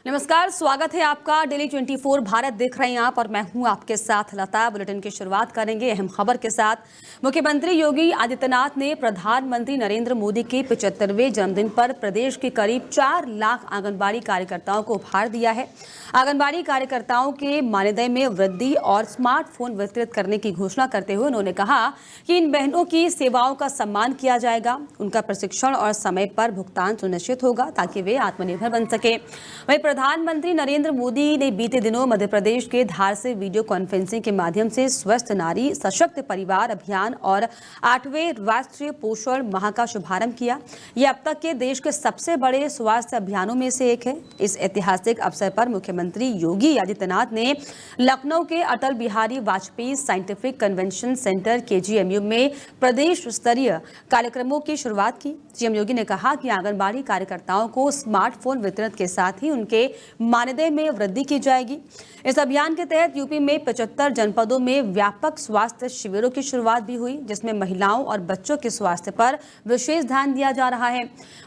नमस्कार, स्वागत है आपका डेली 24 भारत देख रहे हैं आप और मैं हूं आपके साथ लता। बुलेटिन की शुरुआत करेंगे अहम खबर के साथ। मुख्यमंत्री योगी आदित्यनाथ ने प्रधानमंत्री नरेंद्र मोदी के 75वें जन्मदिन पर प्रदेश के करीब 4 लाख आंगनबाड़ी कार्यकर्ताओं को उपहार दिया है। आंगनबाड़ी कार्यकर्ताओं के मानदेय में वृद्धि और स्मार्टफोन वितरित करने की घोषणा करते हुए उन्होंने कहा कि इन बहनों की सेवाओं का सम्मान किया जाएगा, उनका प्रशिक्षण और समय पर भुगतान सुनिश्चित होगा ताकि वे आत्मनिर्भर बन सके। वहीं प्रधानमंत्री नरेंद्र मोदी ने बीते दिनों मध्य प्रदेश के धार से वीडियो कॉन्फ्रेंसिंग के माध्यम से स्वस्थ नारी सशक्त परिवार अभियान और 8वें राष्ट्रीय पोषण माह का शुभारंभ किया। यह अब तक के देश के सबसे बड़े स्वास्थ्य अभियानों में से एक है। इस ऐतिहासिक अवसर पर मुख्यमंत्री योगी आदित्यनाथ ने लखनऊ के Atal Bihari Vajpayee scientific convention centre KGMU में प्रदेश स्तरीय कार्यक्रमों की शुरुआत की। सीएम योगी ने कहा कि आंगनबाड़ी कार्यकर्ताओं को स्मार्टफोन वितरण के साथ ही उनके मानदेय में वृद्धि की जाएगी। इस अभियान के तहत यूपी में 75 जनपदों में व्यापक स्वास्थ्य शिविरों की शुरुआत भी हुई, जिसमें महिलाओं और बच्चों के स्वास्थ्य पर विशेष ध्यान दिया जा रहा है।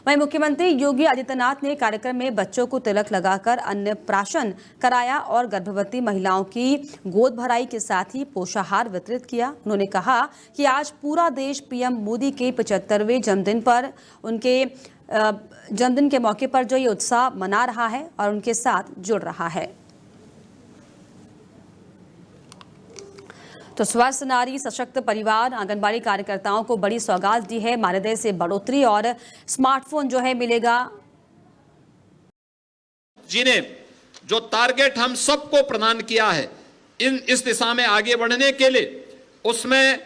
वहीं मुख्यमंत्री योगी आदित्यनाथ ने कार्यक्रम में बच्चों को तिलक लगाकर अन्नप्राशन कराया और गर्भवती महिलाओं की गोद भराई के साथ ही पोषाहार वितरित किया। उन्होंने कहा कि आज पूरा देश पीएम मोदी के 75वें जन्मदिन पर उनके जन्मदिन के मौके पर जो ये उत्साह मना रहा है और उनके साथ जुड़ रहा है। तो स्वस्थ नारी सशक्त परिवार आंगनबाड़ी कार्यकर्ताओं को बड़ी सौगात दी है। मानदेय से बढ़ोतरी और स्मार्टफोन जो है मिलेगा। जिन्हें जो टारगेट हम सबको प्रदान किया है इस दिशा में आगे बढ़ने के लिए, उसमें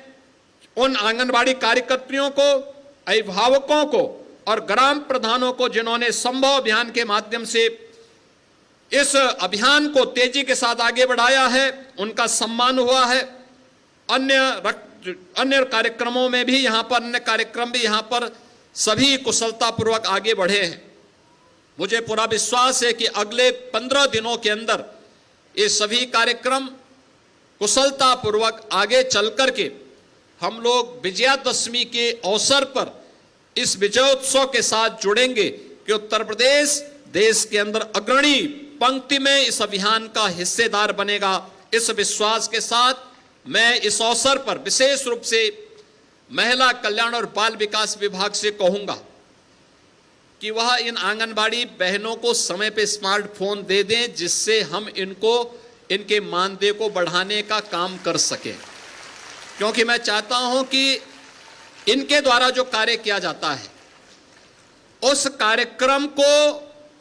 उन आंगनबाड़ी कार्यकर्तियों को, अभिभावकों को और ग्राम प्रधानों को जिन्होंने संभव अभियान के माध्यम से इस अभियान को तेजी के साथ आगे बढ़ाया है, उनका सम्मान हुआ है। अन्य कार्यक्रमों में भी यहां पर अन्य कार्यक्रम भी यहां पर सभी कुशलतापूर्वक आगे बढ़े हैं। मुझे पूरा विश्वास है कि अगले 15 दिनों के अंदर ये सभी कार्यक्रम कुशलतापूर्वक आगे चल करके हम लोग विजयादशमी के अवसर पर इस विजयोत्सव के साथ जुड़ेंगे कि उत्तर प्रदेश देश के अंदर अग्रणी पंक्ति में इस अभियान का हिस्सेदार बनेगा। इस विश्वास के साथ मैं इस अवसर पर विशेष रूप से महिला कल्याण और बाल विकास विभाग से कहूंगा कि वह इन आंगनबाड़ी बहनों को समय पे स्मार्टफोन दे दें, जिससे हम इनके मानदेय को बढ़ाने का काम कर सकें। क्योंकि मैं चाहता हूं कि इनके द्वारा जो कार्य किया जाता है उस कार्यक्रम को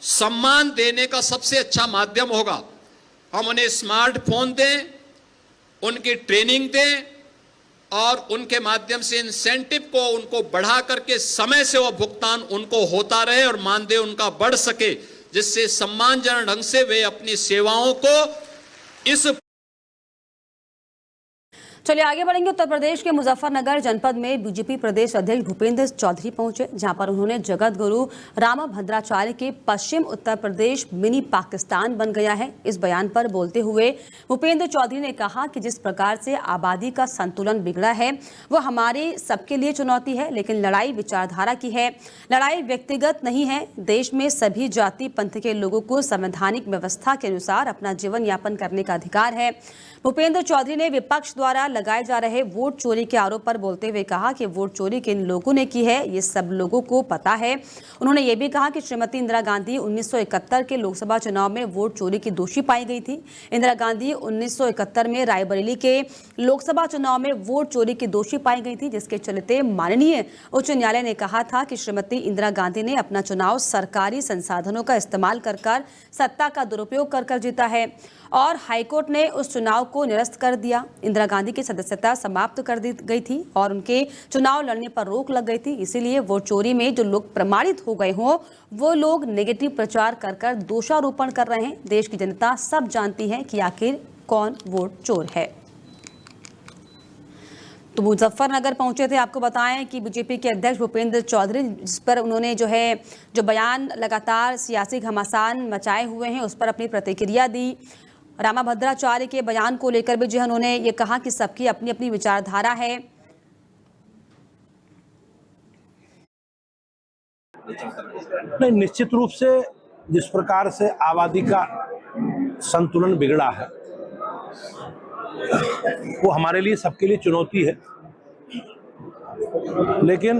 सम्मान देने का सबसे अच्छा माध्यम होगा हम उन्हें स्मार्टफोन दें, उनकी ट्रेनिंग दें और उनके माध्यम से इंसेंटिव को उनको बढ़ा करके समय से वो भुगतान उनको होता रहे और मानदेय उनका बढ़ सके, जिससे सम्मानजनक ढंग से वे अपनी सेवाओं को इस। चलिए आगे बढ़ेंगे। उत्तर प्रदेश के मुजफ्फरनगर जनपद में बीजेपी प्रदेश अध्यक्ष भूपेंद्र चौधरी पहुंचे, जहां पर उन्होंने जगत गुरु रामभद्राचार्य के पश्चिम उत्तर प्रदेश मिनी पाकिस्तान बन गया है इस बयान पर बोलते हुए भूपेंद्र चौधरी ने कहा कि जिस प्रकार से आबादी का संतुलन बिगड़ा है वो हमारे सबके लिए चुनौती है, लेकिन लड़ाई विचारधारा की है, लड़ाई व्यक्तिगत नहीं है। देश में सभी जाति पंथ के लोगों को संवैधानिक व्यवस्था के अनुसार अपना जीवन यापन करने का अधिकार है। भूपेंद्र चौधरी ने विपक्ष द्वारा लगाए जा रहे वोट चोरी के आरोप पर बोलते हुए कहा कि वोट चोरी किन लोगों ने की है ये सब लोगों को पता है। उन्होंने ये भी कहा कि श्रीमती इंदिरा गांधी 1971 के लोकसभा चुनाव में वोट चोरी की दोषी पाई गई थी। इंदिरा गांधी 1971 में रायबरेली के लोकसभा चुनाव में वोट चोरी की दोषी पाई गई थी, जिसके चलते माननीय उच्च न्यायालय ने कहा था कि श्रीमती इंदिरा गांधी ने अपना चुनाव सरकारी संसाधनों का इस्तेमाल कर सत्ता का दुरुपयोग कर जीता है और हाईकोर्ट ने उस चुनाव को निरस्त कर दिया। इंदिरा गांधी की सदस्यता समाप्त कर दी गई थी और उनके चुनाव लड़ने पर रोक लग गई थी। इसीलिए वोट चोरी में जो लोग प्रमाणित हो गए हों वो लोग नेगेटिव प्रचार कर दोषारोपण कर रहे हैं। देश की जनता सब जानती है कि आखिर कौन वोट चोर है। तो मुजफ्फरनगर पहुंचे थे, आपको बताएं कि बीजेपी के अध्यक्ष भूपेंद्र चौधरी, जिस पर उन्होंने जो बयान लगातार सियासी घमासान मचाए हुए हैं उस पर अपनी प्रतिक्रिया दी। रामभद्राचार्य के बयान को लेकर भी उन्होंने ये कहा कि सबकी अपनी अपनी विचारधारा है। नहीं, निश्चित रूप से जिस प्रकार से आबादी का संतुलन बिगड़ा है वो हमारे लिए, सबके लिए चुनौती है। लेकिन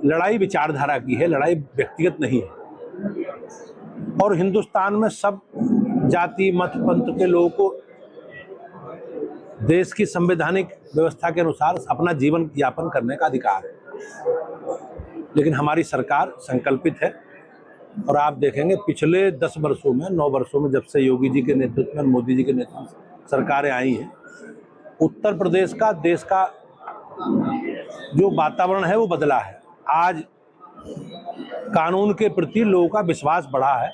लड़ाई विचारधारा की है, लड़ाई व्यक्तिगत नहीं है। और हिंदुस्तान में सब जाति मत पंथ के लोगों को देश की संवैधानिक व्यवस्था के अनुसार अपना जीवन यापन करने का अधिकार है। लेकिन हमारी सरकार संकल्पित है और आप देखेंगे पिछले 10 वर्षों में, 9 वर्षों में, जब से योगी जी के नेतृत्व में, मोदी जी के नेतृत्व में सरकारें आई हैं, उत्तर प्रदेश का, देश का जो वातावरण है वो बदला है। आज कानून के प्रति लोगों का विश्वास बढ़ा है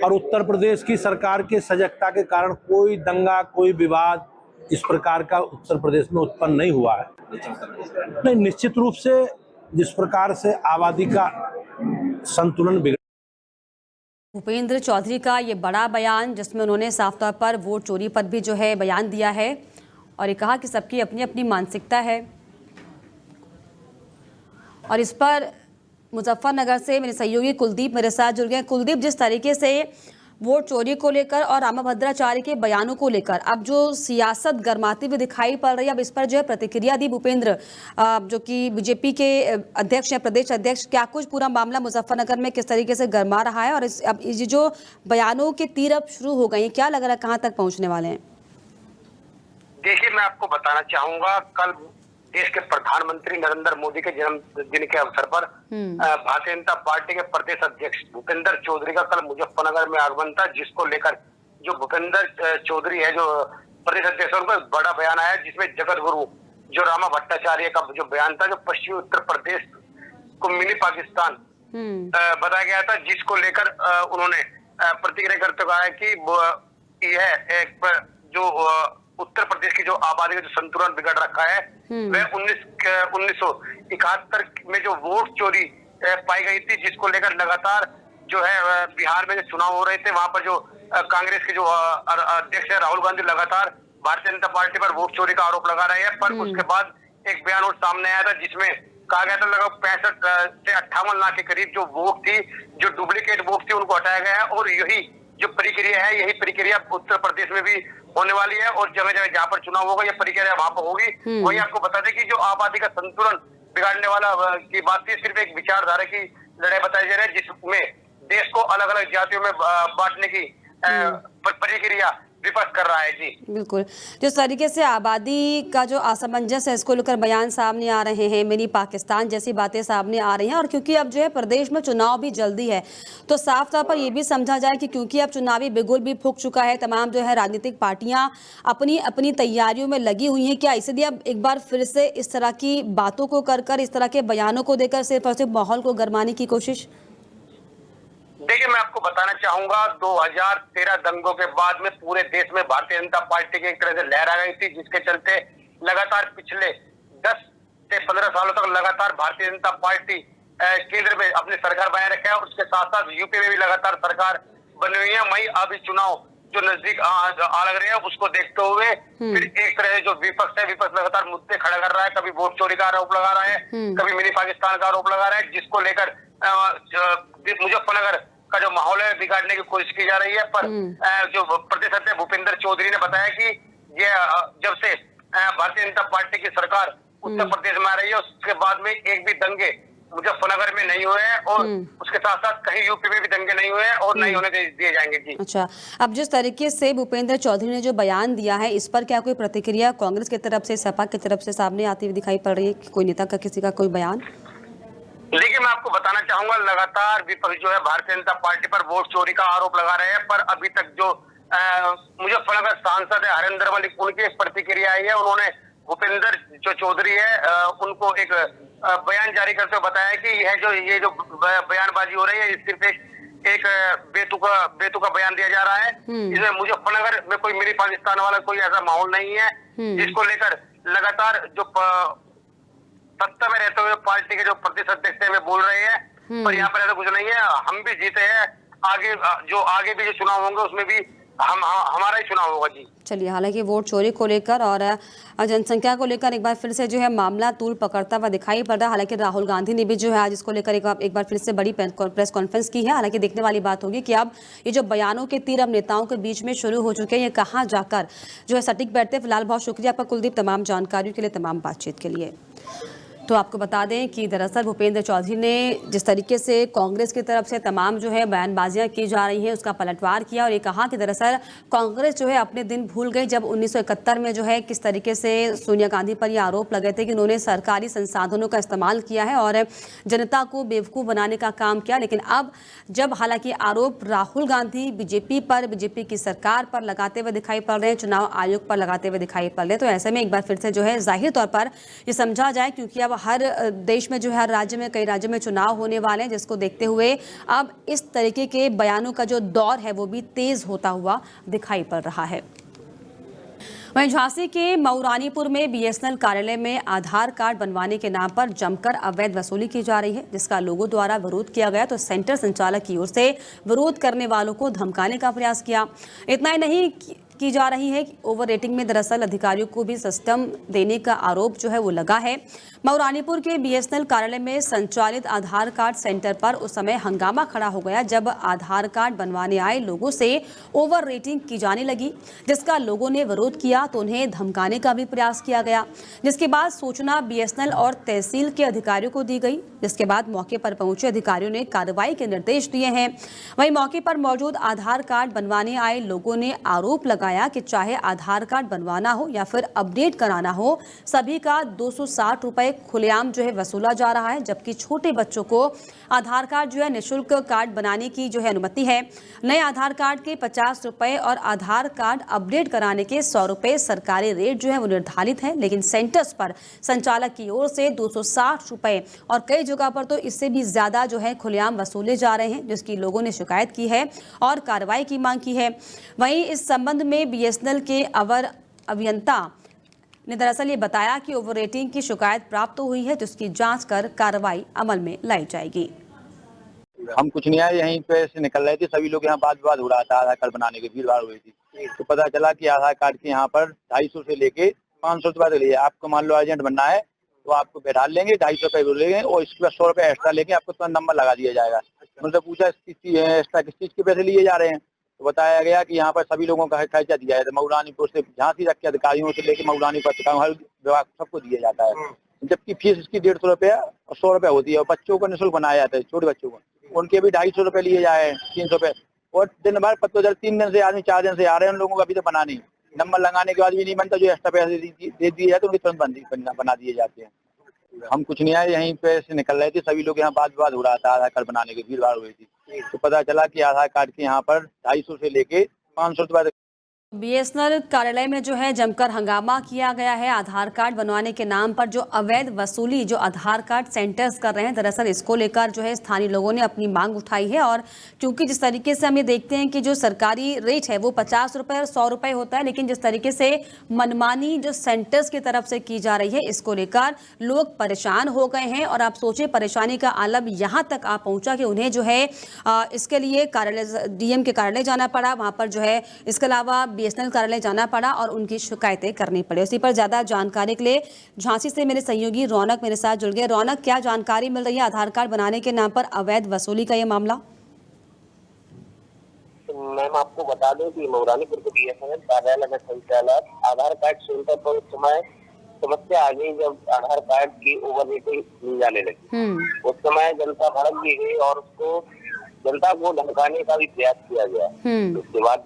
और उत्तर प्रदेश की सरकार के सजगता के कारण कोई दंगा, कोई विवाद इस प्रकार का उत्तर प्रदेश में उत्पन्न नहीं हुआ है। नहीं, निश्चित रूप से जिस प्रकार से आबादी का संतुलन बिगड़ भूपेंद्र चौधरी का ये बड़ा बयान, जिसमें उन्होंने साफ तौर पर वोट चोरी पर भी जो है बयान दिया है और ये कहा कि सबकी अपनी अपनी मानसिकता है। और इस पर मुजफ्फरनगर से मेरे सहयोगी कुलदीप मेरे साथ जुड़ गए। कुलदीप, जिस तरीके से वोट चोरी को लेकर और रामाभद्राचार्य के बयानों को लेकर अब जो सियासत गरमाती हुई दिखाई पड़ रही है, अब इस पर जो है प्रतिक्रिया दी भूपेंद्र, जो कि बीजेपी के अध्यक्ष हैं, प्रदेश अध्यक्ष, क्या कुछ पूरा मामला मुजफ्फरनगर में किस तरीके से गरमा रहा है और अब ये जो बयानों के तीर अब शुरू हो गए हैं, क्या लग रहा है कहाँ तक पहुँचने वाले हैं? देखिए, मैं आपको बताना चाहूंगा, कल देश के प्रधानमंत्री नरेंद्र मोदी के जन्मदिन के अवसर पर भारतीय जनता पार्टी के प्रदेश अध्यक्ष भूपेंद्र चौधरी का कल मुजफ्फरनगर में आगमन था, जिसको लेकर जो भूपेंद्र चौधरी है, जो प्रदेश अध्यक्ष, उनका बड़ा बयान आया, जिसमें जगत गुरु जो रामा भट्टाचार्य का जो बयान था, जो पश्चिमी उत्तर प्रदेश को मिनी पाकिस्तान बताया गया था, जिसको लेकर उन्होंने प्रतिक्रिया करते हुए कहा कि यह एक जो उत्तर प्रदेश की जो आबादी का जो संतुलन बिगड़ रखा है, वह 1971 में जो वोट चोरी पाई गई थी, जिसको लेकर लगातार जो है बिहार में जो चुनाव हो रहे थे, वहां पर जो कांग्रेस के जो अध्यक्ष है राहुल गांधी लगातार भारतीय जनता पार्टी पर वोट चोरी का आरोप लगा रहे हैं। पर उसके बाद एक बयान और सामने आया था, जिसमें कहा गया था लगभग 65 से 58 लाख के करीब जो वोट थी, जो डुप्लीकेट वोट थी, उनको हटाया गया है। और यही जो प्रक्रिया है, यही प्रक्रिया उत्तर प्रदेश में भी होने वाली है और जगह जगह जहाँ पर चुनाव होगा, ये प्रक्रिया वहां पर होगी। वही आपको बता दें कि जो आबादी का संतुलन बिगाड़ने वाला की बात थी, सिर्फ एक विचारधारा की लड़ाई बताई जा रही है, जिसमें देश को अलग अलग जातियों में बांटने की प्रक्रिया विपक्ष कर रहा है। जी बिल्कुल, जिस तरीके से आबादी का जो असमंजस है, इसको लेकर बयान सामने आ रहे हैं, मिनी पाकिस्तान जैसी बातें सामने आ रही हैं, और क्योंकि अब जो है प्रदेश में चुनाव भी जल्दी है, तो साफ तौर पर यह भी समझा जाए कि क्योंकि अब चुनावी बिगुल भी फूंक चुका है, तमाम जो है राजनीतिक पार्टियां अपनी अपनी तैयारियों में लगी हुई हैं, क्या इसलिए अब एक बार फिर से इस तरह की बातों को कर इस तरह के बयानों को देकर सिर्फ और सिर्फ माहौल को गरमाने की कोशिश? देखिए, मैं आपको बताना चाहूंगा, 2013 दंगों के बाद में पूरे देश में भारतीय जनता पार्टी की एक तरह से लहर आ गई थी, जिसके चलते लगातार पिछले 10 से 15 सालों तक लगातार भारतीय जनता पार्टी केंद्र में अपनी सरकार बनाए रखा है। उसके साथ साथ यूपी में भी लगातार सरकार बनी हुई है। वहीं अभी चुनाव जो नजदीक आ लग रहे हैं, उसको देखते हुए फिर एक तरह से जो विपक्ष है, विपक्ष लगातार मुद्दे खड़ा कर रहा है, कभी वोट चोरी का आरोप लगा रहा है, कभी मिनी पाकिस्तान का आरोप लगा रहा है, जिसको लेकर मुजफ्फरनगर का जो माहौल है बिगाड़ने की कोशिश की जा रही है। पर जो प्रदेश अध्यक्ष भूपेंद्र चौधरी ने बताया कि ये जब से भारतीय जनता पार्टी की सरकार उत्तर प्रदेश में आ रही है, उसके बाद में एक भी दंगे मुजफ्फरनगर में नहीं हुए हैं और उसके साथ साथ कहीं यूपी में भी दंगे नहीं हुए हैं और नहीं होने दिए जाएंगे। जी अच्छा, अब जिस तरीके से भूपेंद्र चौधरी ने जो बयान दिया है, इस पर क्या कोई प्रतिक्रिया कांग्रेस की तरफ से, सपा की तरफ से सामने आती हुई दिखाई पड़ रही है? कोई नेता का, किसी का कोई बयान? देखिए, मैं आपको बताना चाहूंगा, लगातार विपक्ष जो है भारतीय जनता पार्टी पर वोट चोरी का आरोप लगा रहे हैं, पर अभी तक जो मुजफ्फरनगर सांसद है हरिंदर मलिक, उनकी एक प्रतिक्रिया आई है। उन्होंने भूपेंद्र जो चौधरी है उनको एक बयान जारी करते हुए बताया कि ये जो बयानबाजी हो रही है, सिर्फ एक बेतुका बयान दिया जा रहा है। इसमें मुजफ्फरनगर में कोई मिनी पाकिस्तान वाला कोई ऐसा माहौल नहीं है, जिसको लेकर लगातार जो सत्ता में रहते हुए पार्टी के जो प्रदेश अध्यक्ष है वे बोल रहे हैं, पर यहाँ पर ऐसा कुछ नहीं है। हम भी जीते हैं, आगे भी जो चुनाव होंगे उसमें भी हमारा ही चुनाव होगा जी। चलिए, हालांकि वोट चोरी को लेकर और जनसंख्या को लेकर एक बार फिर से जो है मामला तूल पकड़ता हुआ दिखाई पड़ रहा है। हालांकि राहुल गांधी ने भी जो है आज इसको लेकर एक बार फिर से बड़ी प्रेस कॉन्फ्रेंस की है। हालांकि देखने वाली बात होगी कि अब ये जो बयानों के तीर अब नेताओं के बीच में शुरू हो चुके हैं, ये कहाँ जाकर जो है सटीक बैठते हैं। फिलहाल बहुत शुक्रिया आपका कुलदीप, तमाम जानकारियों के लिए, तमाम बातचीत के लिए। तो आपको बता दें कि दरअसल भूपेंद्र चौधरी ने जिस तरीके से कांग्रेस की तरफ से तमाम जो है बयानबाजियां की जा रही हैं उसका पलटवार किया और ये कहा कि दरअसल कांग्रेस जो है अपने दिन भूल गई जब 1971 में जो है किस तरीके से सोनिया गांधी पर ये आरोप लगे थे कि उन्होंने सरकारी संसाधनों का इस्तेमाल किया है और जनता को बेवकूफ़ बनाने का काम किया। लेकिन अब जब हालांकि आरोप राहुल गांधी बीजेपी की सरकार पर लगाते हुए दिखाई पड़ रहे हैं, चुनाव आयोग पर लगाते हुए दिखाई पड़ रहे हैं, तो ऐसे में एक बार फिर से जो है जाहिर तौर पर ये समझा जाए, क्योंकि अब हर देश में जो है हर राज्य में, कई राज्यों में चुनाव होने वाले हैं, जिसको देखते हुए अब इस तरीके के बयानों का जो दौर है वो भी तेज होता हुआ दिखाई पड़ रहा है। वहीं झांसी के मऊरानीपुर में बीएसएनएल कार्यालय में आधार कार्ड बनवाने के नाम पर जमकर अवैध वसूली की जा रही है, जिसका लोगों द्वारा विरोध किया गया तो सेंटर संचालक की ओर से विरोध करने वालों को धमकाने का प्रयास किया। इतना ही नहीं की जा रही है कि ओवर रेटिंग में दरअसल अधिकारियों को भी सिस्टम देने का आरोप जो है वो लगा है। मऊरानीपुर के बीएसएनएल कार्यालय में संचालित आधार कार्ड सेंटर पर उस समय हंगामा खड़ा हो गया जब आधार कार्ड बनवाने आए लोगों से ओवर रेटिंग की जाने लगी, जिसका लोगों ने विरोध किया तो उन्हें धमकाने का भी प्रयास किया गया, जिसके बाद सूचना बीएसएनएल और तहसील के अधिकारियों को दी गई, जिसके बाद मौके पर पहुंचे अधिकारियों ने कार्रवाई के निर्देश दिए हैं। वहीं मौके पर मौजूद आधार कार्ड बनवाने आए लोगों ने आरोप लगाया कि चाहे आधार कार्ड बनवाना हो या फिर अपडेट कराना हो, सभी का 260 रुपए खुलेआम जो है वसूला जा रहा है, जबकि छोटे बच्चों को आधार कार्ड जो है निःशुल्क कार्ड बनाने की जो है अनुमति है। नए आधार कार्ड के 50 रुपए और आधार कार्ड अपडेट कराने के 100 रुपए सरकारी रेट जो है वो निर्धारित है, लेकिन सेंटर्स पर संचालक की ओर से 260 रुपए और कई जगह पर तो इससे भी ज्यादा जो है खुलेआम वसूले जा रहे हैं, जिसकी लोगों ने शिकायत की है और कार्रवाई की मांग की है। वहीं इस संबंध में बीएसएनएल के अवर अभियंता ने दरअसल ये बताया कि ओवर रेटिंग की शिकायत प्राप्त हुई है, जिसकी जांच कर कार्रवाई अमल में लाई जाएगी। हम कुछ नहीं आए, यहीं पे से निकल रहे थे, सभी लोग यहाँ वाद विवाद हो रहा था आधार कार्ड बनाने की, भीड़ भाड़ हुई थी, तो पता चला कि आधार कार्ड के यहाँ पर 250 से लेके 500 रुपए तक लिए। आपको मान लो अर्जेंट बनना है तो आपको बैठा लेंगे, 250 रुपए लेंगे और इसके बाद 100 रुपए एक्स्ट्रा लेके आपको तुरंत नंबर लगा दिया जाएगा। उनसे पूछा एक्स्ट्रा किस चीज के पैसे लिए जा रहे हैं, तो बताया गया कि यहाँ पर सभी लोगों का खर्चा दिया है, तो मऊरानीपुर से झांसी तक के अधिकारियों से लेकर मऊरानीपुर तक हर विभाग सबको दिया जाता है, जबकि फीस इसकी 150 रुपया और 100 रुपए होती है। और बच्चों को निःशुल्क बनाया जाता है, छोटे बच्चों को, उनके भी 250 रुपए लिए जाए, 300 रुपए। और दिन भर 3 दिन से आदमी 4 दिन से आ रहे हैं, उन लोगों का अभी तो बना नहीं, नंबर लगाने के बाद भी नहीं बनता, जो एक्स्ट्रा पैसे दे दिए जाते हैं उनके तुरंत बना दिए जाते हैं। हम कुछ नहीं आए, यहीं पे से निकल रहे थे, सभी लोग यहाँ वाद विवाद हो रहा था आधार कार्ड बनाने की, भीड़ भाड़ हुई थी, तो पता चला कि आधार कार्ड के यहाँ पर 250 से लेके 500 रुपए बीएसएनएल कार्यालय में जो है जमकर हंगामा किया गया है। आधार कार्ड बनवाने के नाम पर जो अवैध वसूली जो आधार कार्ड सेंटर्स कर रहे हैं, दरअसल इसको लेकर जो है स्थानीय लोगों ने अपनी मांग उठाई है। और क्योंकि जिस तरीके से हम ये देखते हैं कि जो सरकारी रेट है वो 50 रुपए और 100 रुपए होता है, लेकिन जिस तरीके से मनमानी जो सेंटर्स की तरफ से की जा रही है, इसको लेकर लोग परेशान हो गए हैं। और आप सोचें, परेशानी का आलम यहाँ तक आ पहुंचा कि उन्हें जो है इसके लिए कार्यालय डीएम के कार्यालय जाना पड़ा, वहाँ पर जो है इसके अलावा बीएसएनएल कार्यालय जाना पड़ा और उनकी शिकायतें करनी पड़ी। उसी पर ज्यादा जानकारी के लिए झांसी से मेरे सहयोगी रौनक मेरे साथ जुड़ गए। रौनक, क्या जानकारी मिल रही है आधार कार्ड बनाने के नाम पर अवैध वसूली का ये मामला? मैम, आपको बता दें कि मऊरानीपुर के बीएसएनएल कार्यालय में संचालक आधार कार्ड सेंटर पर उस समय समस्या आ गई जब आधार कार्ड की ओवर रेटिंग ली जाने लगी। उस समय जनता भड़क भी गई और उसको जनता को धमकाने का भी प्रयास किया गया। उसके बाद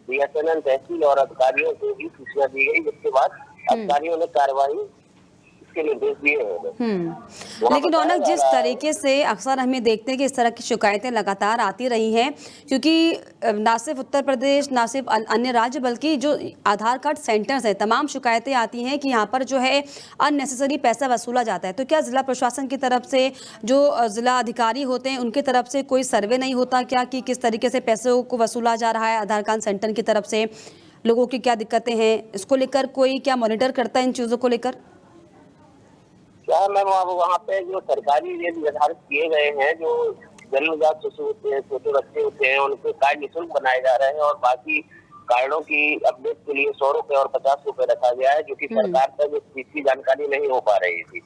बीएसएनएल तहसील और अधिकारियों को भी सूचना दी गई, जिसके बाद अधिकारियों ने कार्रवाई के निर्देश दिए हैं। लेकिन रौनक, जिस तरीके से अक्सर हमें देखते हैं कि इस तरह की शिकायतें लगातार आती रही हैं, क्योंकि ना सिर्फ उत्तर प्रदेश, ना सिर्फ अन्य राज्य, बल्कि जो आधार कार्ड सेंटर्स हैं, तमाम शिकायतें आती हैं कि यहाँ पर जो है अननेसेसरी पैसा वसूला जाता है। तो क्या जिला प्रशासन की तरफ से, जो जिला अधिकारी होते हैं, उनकी तरफ से कोई सर्वे नहीं होता क्या कि किस तरीके से पैसों को वसूला जा रहा है आधार कार्ड सेंटर की तरफ से? लोगों की क्या दिक्कतें हैं, इसको लेकर कोई क्या मॉनिटर करता है इन चीज़ों को लेकर? क्या मैम, वहाँ पे जो सरकारी रेट निर्धारित किए गए हैं, जो जन्मजात शिशु होते हैं, छोटे बच्चे होते हैं, उनके कार्ड निःशुल्क बनाए जा रहे हैं और बाकी कार्डों की अपडेट के लिए 100 रुपए और 50 रुपए रखा गया है, जो कि सरकार तक इस चीज की जानकारी नहीं हो पा रही थी।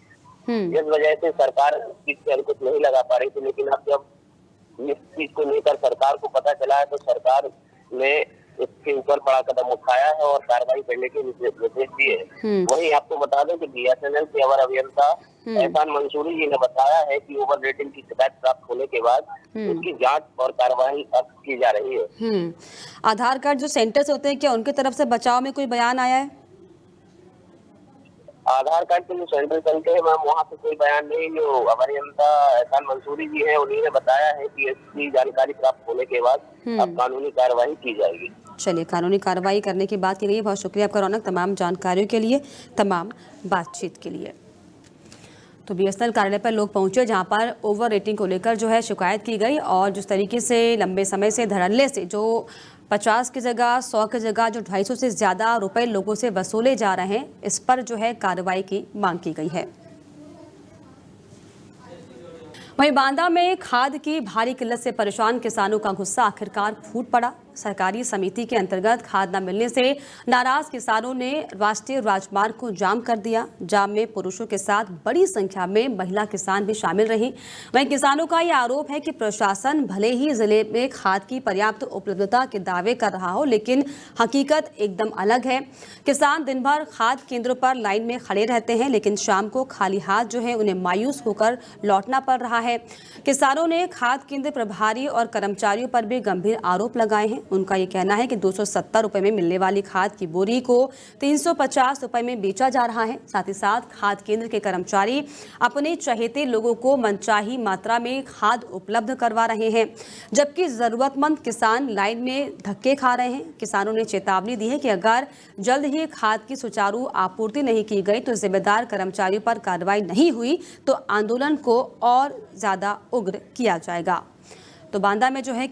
इस वजह से सरकार इस चीज पे अंकुश नहीं लगा पा रही थी। लेकिन अब जब इस चीज को लेकर सरकार को पता चला है तो सरकार ने इसके ऊपर बड़ा कदम उठाया है और कार्रवाई करने के निर्देश दिए हैं। वहीं आपको बता दें कि BSNL के अवर अभियंता एहसान मंसूरी जी ने बताया है कि ओवर रेटिंग की शिकायत प्राप्त होने के बाद उसकी जांच और कार्रवाई अब की जा रही है। आधार कार्ड जो सेंटर्स होते हैं, क्या उनकी तरफ से बचाव में कोई बयान आया है? आधार कार्ड के जो सेंटर चलते हैं मैम, वहाँ से कोई बयान नहीं। जो अभियंता एहसान मंसूरी जी है उन्हीं ने बताया है कि इसकी जानकारी प्राप्त होने के बाद अब कानूनी कार्रवाई की जाएगी। चलिए, कानूनी कार्रवाई करने की बात की गई है। बहुत शुक्रिया आपका रौनक, तमाम जानकारियों के लिए, तमाम बातचीत के लिए। तो BSNL कार्यालय पर लोग पहुंचे जहां पर ओवर रेटिंग को लेकर जो है शिकायत की गई और जिस तरीके से लंबे समय से धड़ल्ले से जो 50 की जगह 100 की जगह जो 250 से ज़्यादा रुपए लोगों से वसूले जा रहे हैं, इस पर जो है कार्रवाई की मांग की गई है। वहीं बांदा में खाद की भारी किल्लत से परेशान किसानों का गुस्सा आखिरकार फूट पड़ा। सरकारी समिति के अंतर्गत खाद न मिलने से नाराज किसानों ने राष्ट्रीय राजमार्ग को जाम कर दिया। जाम में पुरुषों के साथ बड़ी संख्या में महिला किसान भी शामिल रहीं। वहीं किसानों का यह आरोप है कि प्रशासन भले ही जिले में खाद की पर्याप्त उपलब्धता के दावे कर रहा हो, लेकिन हकीकत एकदम अलग है। किसान दिन भर खाद केंद्रों पर लाइन में खड़े रहते हैं, लेकिन शाम को खाली हाथ जो है उन्हें मायूस होकर लौटना पड़ रहा है। किसानों ने खाद केंद्र प्रभारी और कर्मचारियों पर भी गंभीर आरोप लगाए हैं। उनका ये कहना है कि 270 रुपए में मिलने वाली खाद की बोरी को 350 रुपए में बेचा जा रहा है। साथ ही साथ खाद केंद्र के कर्मचारी अपने चहेते लोगों को मनचाही मात्रा में खाद उपलब्ध करवा रहे हैं, जबकि जरूरतमंद किसान लाइन में धक्के खा रहे हैं। किसानों ने चेतावनी दी है कि अगर जल्द ही खाद की सुचारू आपूर्ति नहीं की गई तो जिम्मेदार कर्मचारियों पर कार्रवाई नहीं हुई तो आंदोलन को और ज्यादा उग्र किया जाएगा। तो बांदा में जो है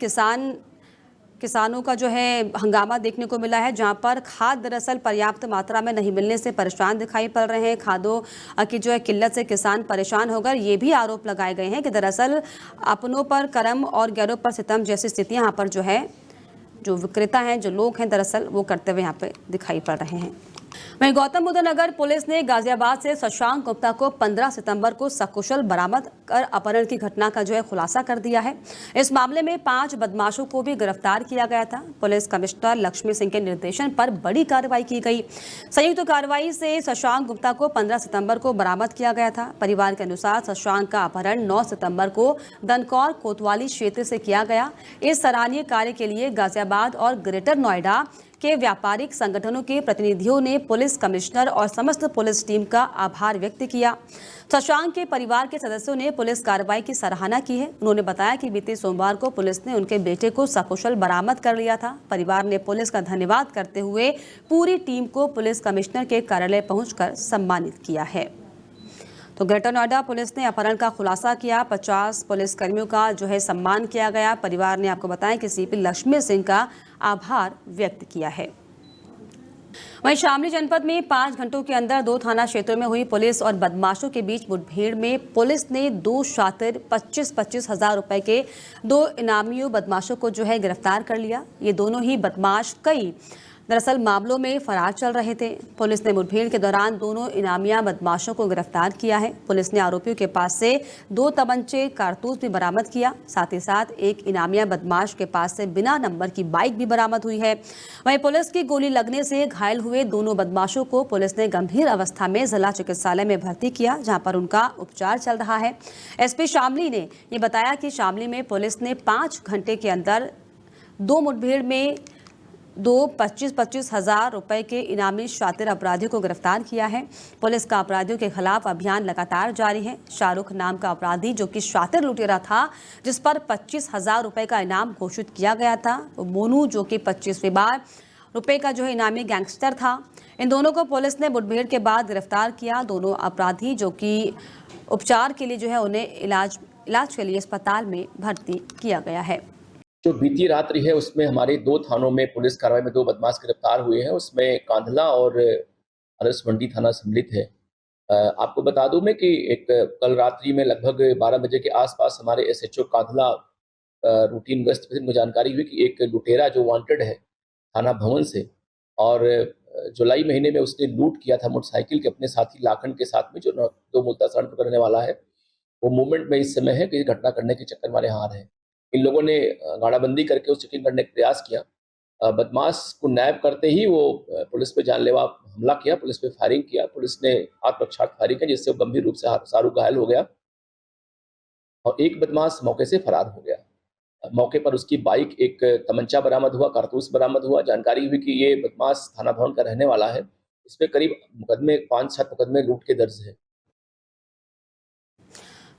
किसानों का जो है हंगामा देखने को मिला है, जहां पर खाद दरअसल पर्याप्त मात्रा में नहीं मिलने से परेशान दिखाई पड़ रहे हैं। खादों की जो है किल्लत से किसान परेशान होकर ये भी आरोप लगाए गए हैं कि दरअसल अपनों पर करम और गैरों पर सितम जैसी स्थितियां यहाँ पर जो है जो विक्रेता हैं, जो लोग हैं, दरअसल वो करते हुए यहाँ पे दिखाई पड़ रहे हैं। वहीं गौतम बुद्ध नगर पुलिस ने गाजियाबाद से शशांक गुप्ता को 15 सितंबर को सकुशल बरामद कर अपहरण की घटना का जो है खुलासा कर दिया है। इस मामले में 5 बदमाशों को भी गिरफ्तार किया गया था। पुलिस कमिश्नर लक्ष्मी सिंह के निर्देशन पर बड़ी कार्रवाई की गई। संयुक्त कार्रवाई से शशांक गुप्ता को 15 सितंबर को बरामद किया गया था। परिवार के अनुसार शशांक का अपहरण 9 सितंबर को दनकौर कोतवाली क्षेत्र से किया गया। इस सराहनीय कार्य के लिए गाजियाबाद और ग्रेटर नोएडा के व्यापारिक संगठनों के प्रतिनिधियों ने पुलिस कमिश्नर और समस्त पुलिस टीम का आभार व्यक्त किया। शशांक के परिवार के सदस्यों ने पुलिस कार्रवाई की सराहना की है। उन्होंने बताया कि बीते सोमवार को पुलिस ने उनके बेटे को सकुशल बरामद कर लिया था। परिवार ने पुलिस का धन्यवाद करते हुए पूरी टीम को पुलिस कमिश्नर के कार्यालय पहुंचकर सम्मानित किया है। तो ग्रेटर नोएडा पुलिस ने अपहरण का खुलासा किया। 50 पुलिसकर्मियों का जो है सम्मान किया गया। परिवार ने आपको बताया कि सीपी लक्ष्मी सिंह का आभार व्यक्त किया है। वहीं शामली जनपद में 5 घंटों के अंदर 2 थाना क्षेत्रों में हुई पुलिस और बदमाशों के बीच मुठभेड़ में पुलिस ने 2 शातिर 25-25 हजार रुपए के 2 इनामियों बदमाशों को जो है गिरफ्तार कर लिया। ये दोनों ही बदमाश कई दरअसल मामलों में फरार चल रहे थे। पुलिस ने मुठभेड़ के दौरान दोनों इनामिया बदमाशों को गिरफ्तार किया है। पुलिस ने आरोपियों के पास से 2 तमंचे कारतूस भी बरामद किया। साथ ही साथ एक इनामिया बदमाश के पास से बिना नंबर की बाइक भी बरामद हुई है। वहीं पुलिस की गोली लगने से घायल हुए दोनों बदमाशों को पुलिस ने गंभीर अवस्था में जिला चिकित्सालय में भर्ती किया, जहां पर उनका उपचार चल रहा है। एसपी शामली ने ये बताया कि शामली में पुलिस ने 5 घंटे के अंदर 2 मुठभेड़ में 25-25 हजार रुपए के इनामी शातिर अपराधियों को गिरफ्तार किया है। पुलिस का अपराधियों के खिलाफ अभियान लगातार जारी है। शाहरुख नाम का अपराधी जो कि शातिर लुटेरा था, जिस पर 25,000 रुपए का इनाम घोषित किया गया था। मोनू जो कि 25वें बार रुपए का जो है इनामी गैंगस्टर था। इन दोनों को पुलिस ने मुठभेड़ के बाद गिरफ्तार किया। दोनों अपराधी जो कि उपचार के लिए जो है उन्हें इलाज के लिए अस्पताल में भर्ती किया गया है। जो बीती रात्रि है उसमें हमारे 2 थानों में पुलिस कार्रवाई में 2 बदमाश गिरफ्तार हुए हैं। उसमें कांधला और आदर्श मंडी थाना सम्मिलित है। आपको बता दूं मैं कि एक कल रात्रि में लगभग 12 बजे के आसपास हमारे एसएचओ कांधला रूटीन गश्त पे मुझे जानकारी हुई कि एक लुटेरा जो वांटेड है थाना भवन से, और जुलाई महीने में उसने लूट किया था मोटरसाइकिल के अपने साथी लाखन के साथ में, जो दो मुल्तान पकड़ने वाला है, वो मूवमेंट में इस समय है कि घटना करने के चक्कर में हार है। इन लोगों ने गाड़ाबंदी करके उस चेकिंग करने का प्रयास किया। बदमाश को नैब करते ही वो पुलिस पे जानलेवा हमला किया, पुलिस पे फायरिंग किया। पुलिस ने आत्मरक्षा फायरिंग की जिससे वो गंभीर रूप से सारू घायल हो गया और एक बदमाश मौके से फरार हो गया। मौके पर उसकी बाइक, एक तमंचा बरामद हुआ, कारतूस बरामद हुआ। जानकारी हुई कि ये बदमाश थाना भवन का रहने वाला है। इस पे करीब मुकदमे 5-7 मुकदमे लूट के दर्ज है।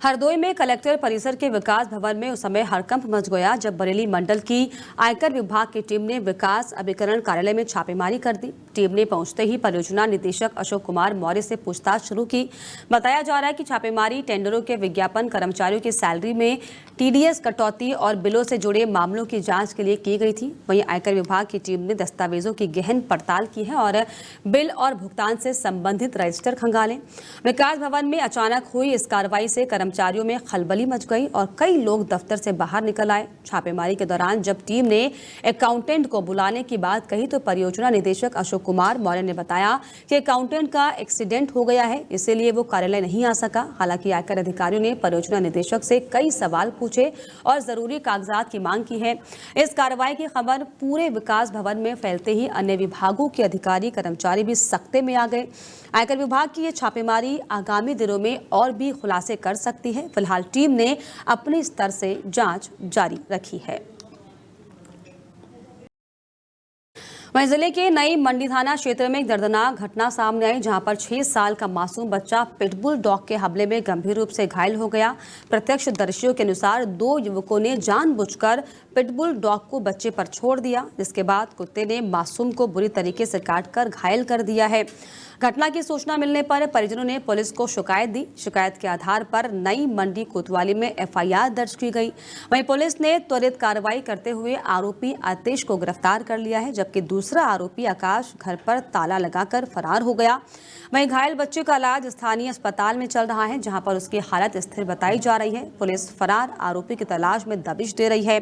हरदोई में कलेक्टर परिसर के विकास भवन में उस समय हड़कंप मच गया जब बरेली मंडल की आयकर विभाग की टीम ने विकास अभिकरण कार्यालय में छापेमारी कर दी। टीम ने पहुंचते ही परियोजना निदेशक अशोक कुमार मौर्य से पूछताछ शुरू की। बताया जा रहा है कि छापेमारी टेंडरों के विज्ञापन, कर्मचारियों की सैलरी में टीडीएस कटौती और बिलों से जुड़े मामलों की जांच के लिए की गई थी। वहीं आयकर विभाग की टीम ने दस्तावेजों की गहन पड़ताल की है और बिल और भुगतान से संबंधित रजिस्टर खंगाले। विकास भवन में अचानक हुई इस कार्रवाई से कर्मचारियों में खलबली मच गई और कई लोग दफ्तर से बाहर निकल आए। छापेमारी के दौरान जब टीम ने अकाउंटेंट को बुलाने की बात कही तो परियोजना निदेशक अशोक कुमार मौर्य ने बताया कि अकाउंटेंट का एक्सीडेंट हो गया है, इसीलिए वो कार्यालय नहीं आ सका। हालांकि आयकर अधिकारियों ने परियोजना निदेशक से कई सवाल पूछे और जरूरी कागजात की मांग की है। इस कार्रवाई की खबर पूरे विकास भवन में फैलते ही अन्य विभागों के अधिकारी कर्मचारी भी सख्ते में आ गए। आयकर विभाग की ये छापेमारी आगामी दिनों में और भी खुलासे कर सकती है। फिलहाल टीम ने अपने स्तर से जांच जारी रखी है। वहीं जिले के नई मंडी थाना क्षेत्र में एक दर्दनाक घटना सामने आई, जहां पर 6 साल का मासूम बच्चा पिटबुल डॉग के हमले में गंभीर रूप से घायल हो गया। प्रत्यक्षदर्शियों के अनुसार 2 युवकों ने जानबूझकर पिटबुल डॉग को बच्चे पर छोड़ दिया, जिसके बाद कुत्ते ने मासूम को बुरी तरीके से काटकर घायल कर दिया है। घटना की सूचना मिलने पर परिजनों ने पुलिस को शिकायत दी। शिकायत के आधार पर नई मंडी कोतवाली में एफआईआर दर्ज की गई। वहीं पुलिस ने त्वरित कार्रवाई करते हुए आरोपी आतिश को गिरफ्तार कर लिया है, जबकि दूसरा आरोपी आकाश घर पर ताला लगाकर फरार हो गया। वहीं घायल बच्चे का इलाज स्थानीय अस्पताल में चल रहा है, जहां पर उसकी हालत स्थिर बताई जा रही है। पुलिस फरार आरोपी की तलाश में दबिश दे रही है।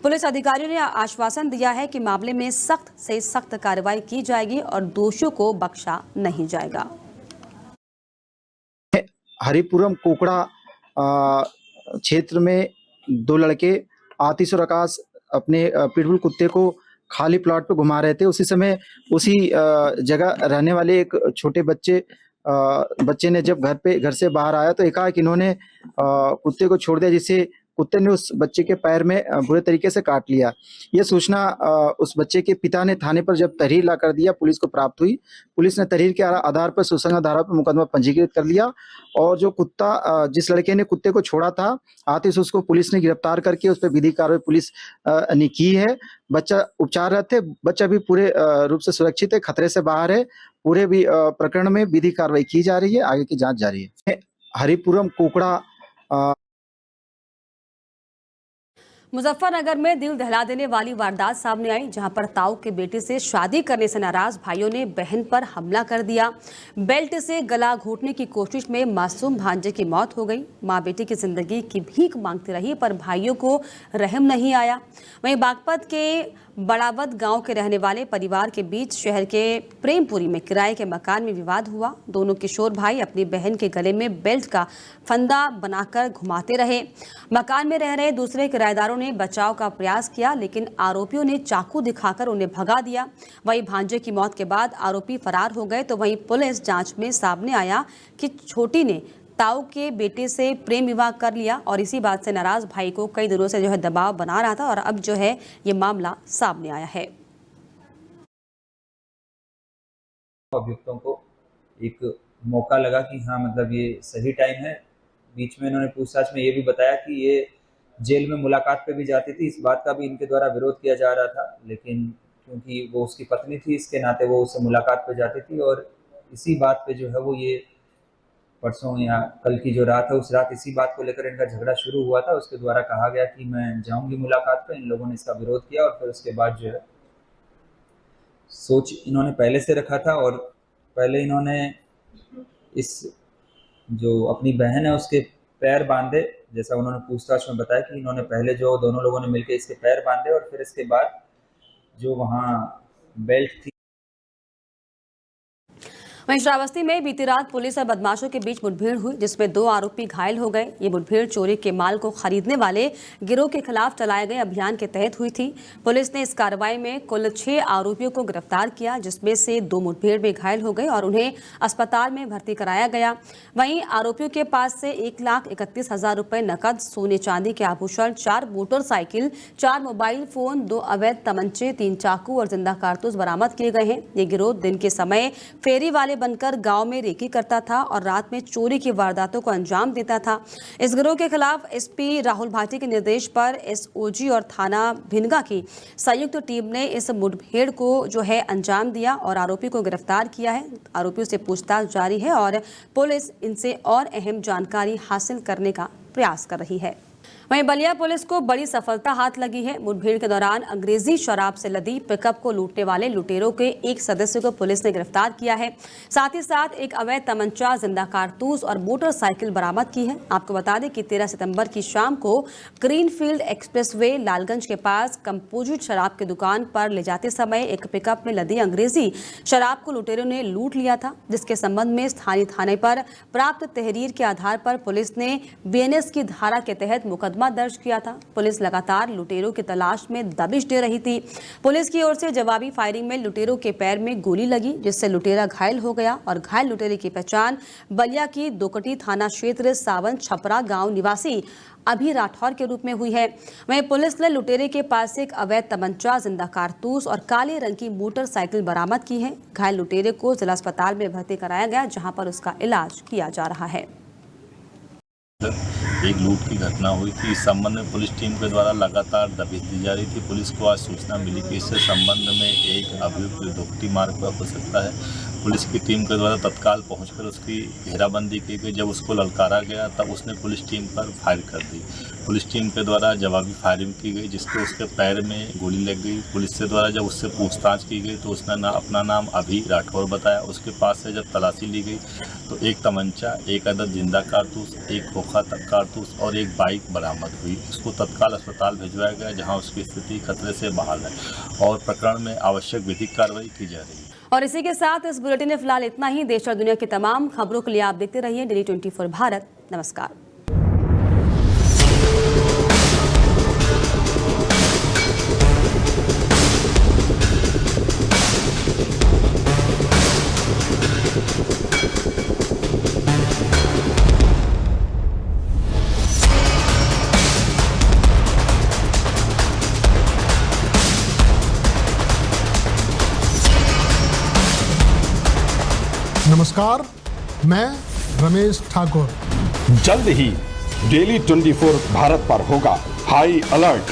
पुलिस अधिकारियों ने आश्वासन दिया है कि मामले में सख्त से सख्त कार्रवाई की जाएगी और दोषियों को बख्शा नहीं जाएगा। हरिपुरम कोकड़ा क्षेत्र में 2 लड़के आतिश और आकाश अपने पिटबुल कुत्ते को खाली प्लॉट पे घुमा रहे थे। उसी समय उसी जगह रहने वाले एक छोटे बच्चे ने जब घर से बाहर आया तो एकाएक इन्होंने कुत्ते को छोड़ दिया, जिससे कुत्ते ने उस बच्चे के पैर में बुरे तरीके से काट लिया। यह सूचना उस बच्चे के पिता ने थाने पर जब तहरीर ला कर दिया, पुलिस को प्राप्त हुई। पुलिस ने तहरीर के आधार पर सुसंगत धारा पर मुकदमा पंजीकृत कर लिया और जो कुत्ता, जिस लड़के ने कुत्ते को छोड़ा था आतिश, उसको पुलिस ने गिरफ्तार करके उस पर विधिक कार्रवाई पुलिस ने की है। बच्चा उपचाररत है, बच्चा भी पूरे रूप से सुरक्षित है, खतरे से बाहर है। पूरे भी प्रकरण में विधिक कार्रवाई की जा रही है, आगे की जांच जारी है। हरिपुरम कोकड़ा मुजफ्फरनगर में दिल दहला देने वाली वारदात सामने आई, जहां पर ताऊ के बेटे से शादी करने से नाराज भाइयों ने बहन पर हमला कर दिया। बेल्ट से गला घोटने की कोशिश में मासूम भांजे की मौत हो गई। मां बेटी की जिंदगी की भीख मांगती रही, पर भाइयों को रहम नहीं आया। वहीं बागपत के बड़ावद गांव के रहने वाले परिवार के बीच शहर के प्रेमपुरी में किराए के मकान में विवाद हुआ। दोनों किशोर भाई अपनी बहन के गले में बेल्ट का फंदा बनाकर घुमाते रहे। मकान में रह रहे दूसरे किराएदारों ने बचाव का प्रयास किया, लेकिन आरोपियों ने चाकू दिखाकर उन्हें भगा दिया। वहीं भांजे की मौत के बाद आरोपी फरार हो गए, तो वहीं पुलिस जांच में सामने आया कि छोटी ने ताऊ के बेटे से प्रेम विवाह कर लिया और इसी बात से नाराज भाई को कई दिनों से दबाव बना रहा था और अब ये मामला सामने आया है। अभियुक्तों को एक मौका लगा कि हाँ, मतलब ये सही टाइम है। बीच में इन्होंने पूछताछ में ये भी बताया कि ये जेल में मुलाकात पे भी जाती थी। इस बात का भी इनके द्वारा विरोध किया जा रहा था, लेकिन क्योंकि वो उसकी पत्नी थी, इसके नाते वो उससे मुलाकात पे जाती थी। और इसी बात पे वो ये परसों या कल की जो रात है, उस रात इसी बात को लेकर इनका झगड़ा शुरू हुआ था। उसके द्वारा कहा गया कि मैं जाऊंगी मुलाकात पे। इन लोगों ने इसका विरोध किया और फिर उसके बाद सोच इन्होंने पहले से रखा था और पहले इन्होंने इस जो अपनी बहन है उसके पैर बांधे, जैसा उन्होंने पूछताछ में बताया कि इन्होंने पहले जो दोनों लोगों ने मिलकर इसके पैर बांधे और फिर इसके बाद जो वहाँ बेल्ट थी। वहीं श्रावस्ती में बीती रात पुलिस और बदमाशों के बीच मुठभेड़ हुई, जिसमें 2 आरोपी घायल हो गए। ये मुठभेड़ चोरी के माल को खरीदने वाले गिरोह के खिलाफ चलाए गए अभियान के तहत हुई थी। पुलिस ने इस कार्रवाई में कुल 6 आरोपियों को गिरफ्तार किया, जिसमें से 2 मुठभेड़ में घायल हो गए और उन्हें अस्पताल में भर्ती कराया गया। वहीं आरोपियों के पास से 1,31,000 रुपए नकद, सोने चांदी के आभूषण, 4 मोटरसाइकिल, 4 मोबाइल फोन, 2 अवैध तमंचे, 3 चाकू और जिंदा कारतूस बरामद किए गए हैं। ये गिरोह दिन के समय फेरी वाले बनकर गांव में रेकी करता था और रात में चोरी की वारदातों को अंजाम देता था। इस गिरोह के खिलाफ एसपी राहुल भाटी के निर्देश पर एसओजी और थाना भिनगा की संयुक्त टीम ने इस मुठभेड़ को जो है अंजाम दिया और आरोपी को गिरफ्तार किया है। आरोपियों से पूछताछ जारी है और पुलिस इनसे और अहम जानकारी हासिल करने का प्रयास कर रही है। वहीं बलिया पुलिस को बड़ी सफलता हाथ लगी है। मुठभेड़ के दौरान अंग्रेजी शराब से लदी पिकअप को लूटने वाले लुटेरों के एक सदस्य को पुलिस ने गिरफ्तार किया है। साथ ही साथ एक अवैध तमंचा, जिंदा कारतूस और मोटरसाइकिल बरामद की है। आपको बता दें कि 13 सितंबर की शाम को ग्रीनफील्ड एक्सप्रेसवे लालगंज के पास कंपोजिट शराब की दुकान पर ले जाते समय एक पिकअप में लदी अंग्रेजी शराब को लुटेरों ने लूट लिया था, जिसके संबंध में स्थानीय थाने पर प्राप्त तहरीर के आधार पर पुलिस ने बीएनएस की धारा के तहत मुकदमा दर्ज किया था। पुलिस लगातार लुटेरों की तलाश में दबिश दे रही थी। पुलिस की ओर से जवाबी फायरिंग में लुटेरों के पैर में गोली लगी, जिससे लुटेरा घायल हो गया और घायल लुटेरे की पहचान बलिया की दोकटी थाना क्षेत्र सावन छपरा गांव निवासी अभी राठौर के रूप में हुई है। वहीं पुलिस ने लुटेरे के पास से एक अवैध तमंचा, जिंदा कारतूस और काले रंग की मोटरसाइकिल बरामद की है। घायल लुटेरे को जिला अस्पताल में भर्ती कराया गया, जहां पर उसका इलाज किया जा रहा है। एक लूट की घटना हुई थी। इस संबंध में पुलिस टीम के द्वारा लगातार दबिश दी जा रही थी। पुलिस को आज सूचना मिली कि इससे संबंध में एक अभियुक्त दोकटी मार्ग पर हो सकता है। पुलिस की टीम के द्वारा तत्काल पहुंचकर उसकी घेराबंदी की गई। जब उसको ललकारा गया तब उसने पुलिस टीम पर फायर कर दी। पुलिस टीम के द्वारा जवाबी फायरिंग की गई, जिससे उसके पैर में गोली लग गई। पुलिस के द्वारा जब उससे पूछताछ की गई तो उसने अपना नाम अभी राठौर बताया। उसके पास से जब तलाशी ली गई तो एक तमंचा, एक अदद जिंदा कारतूस, एक खोखा कारतूस और एक बाइक बरामद हुई। उसको तत्काल अस्पताल भिजवाया गया, जहां उसकी स्थिति खतरे से बाहर है और प्रकरण में आवश्यक विधिक कार्रवाई की जा रही है। और इसी के साथ इस बुलेटिन में फिलहाल इतना ही। देश और दुनिया की तमाम खबरों के लिए आप देखते रहिए डेली 24 भारत। नमस्कार। नमस्कार, मैं रमेश ठाकुर। जल्द ही डेली 24 भारत पर होगा हाई अलर्ट।